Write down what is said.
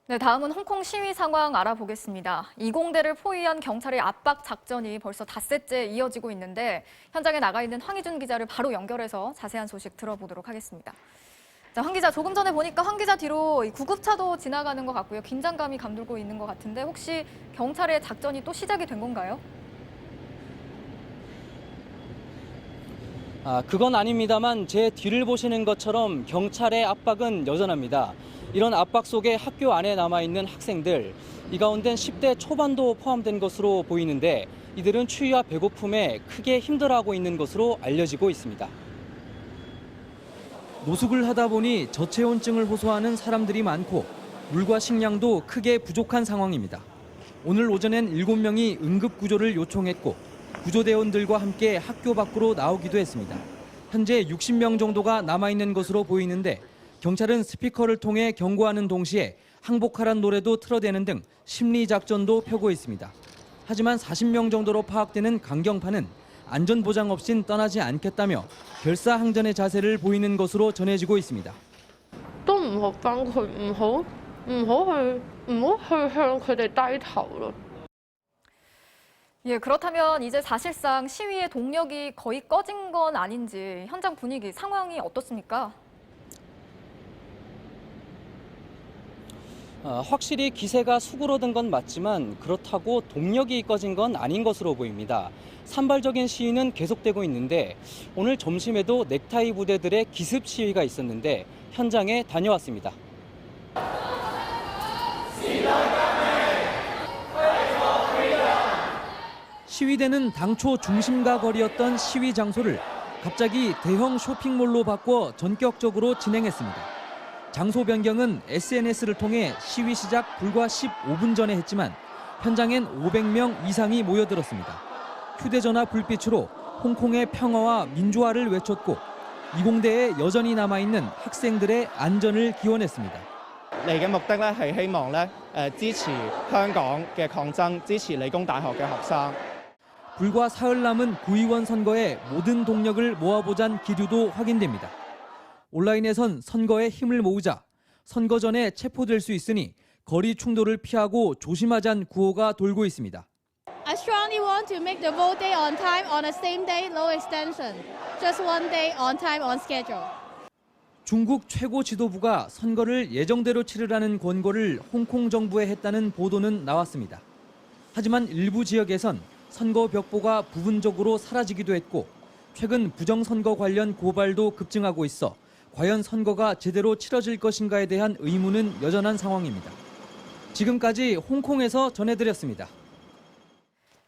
네, 다음은 홍콩 시위 상황 알아보겠습니다. 이공대를 포위한 경찰의 압박 작전이 벌써 닷새째 이어지고 있는데 현장에 나가 있는 황희준 기자를 바로 연결해서 자세한 소식 들어보도록 하겠습니다. 자, 황 기자, 조금 전에 보니까 황 기자 뒤로 이 구급차도 지나가는 것 같고요. 긴장감이 감돌고 있는 것 같은데 혹시 경찰의 작전이 또 시작이 된 건가요? 그건 아닙니다만 제 뒤를 보시는 것처럼 경찰의 압박은 여전합니다. 이런 압박 속에 학교 안에 남아있는 학생들, 이 가운데는 10대 초반도 포함된 것으로 보이는데 이들은 추위와 배고픔에 크게 힘들어하고 있는 것으로 알려지고 있습니다. 노숙을 하다 보니 저체온증을 호소하는 사람들이 많고 물과 식량도 크게 부족한 상황입니다. 오늘 오전엔 7명이 응급구조를 요청했고 구조대원들과 함께 학교 밖으로 나오기도 했습니다. 현재 60명 정도가 남아있는 것으로 보이는데 경찰은 스피커를 통해 경고하는 동시에 항복하란 노래도 틀어대는 등 심리작전도 펴고 있습니다. 하지만 40명 정도로 파악되는 강경파는 안전보장 없인 떠나지 않겠다며 결사항전의 자세를 보이는 것으로 전해지고 있습니다. 都唔好幫佢，唔好去向佢哋低頭咯。 예, 그렇다면 이제 사실상 시위의 동력이 거의 꺼진 건 아닌지 현장 분위기, 상황이 어떻습니까? 확실히 기세가 수그러든 건 맞지만 그렇다고 동력이 꺼진 건 아닌 것으로 보입니다. 산발적인 시위는 계속되고 있는데 오늘 점심에도 넥타이 부대들의 기습 시위가 있었는데 현장에 다녀왔습니다. 시위대는 당초 중심가 거리였던 시위 장소를 갑자기 대형 쇼핑몰로 바꿔 전격적으로 진행했습니다. 장소 변경은 SNS를 통해 시위 시작 불과 15분 전에 했지만 현장엔 500명 이상이 모여들었습니다. 휴대전화 불빛으로 홍콩의 평화와 민주화를 외쳤고 이공대에 여전히 남아있는 학생들의 안전을 기원했습니다. 嚟嘅目的咧係希望咧支持香港嘅抗爭，支持理工大學嘅學生。 불과 사흘 남은 구의원 선거에 모든 동력을 모아보자는 기류도 확인됩니다. 온라인에선 선거에 힘을 모으자, 선거 전에 체포될 수 있으니 거리 충돌을 피하고 조심하자는 구호가 돌고 있습니다. I strongly want to make the vote day on time on the same day, no extension. Just one day on time on schedule. 중국 최고 지도부가 선거를 예정대로 치르라는 권고를 홍콩 정부에 했다는 보도는 나왔습니다. 하지만 일부 지역에선 선거 벽보가 부분적으로 사라지기도 했고 최근 부정선거 관련 고발도 급증하고 있어 과연 선거가 제대로 치러질 것인가에 대한 의문은 여전한 상황입니다. 지금까지 홍콩에서 전해드렸습니다.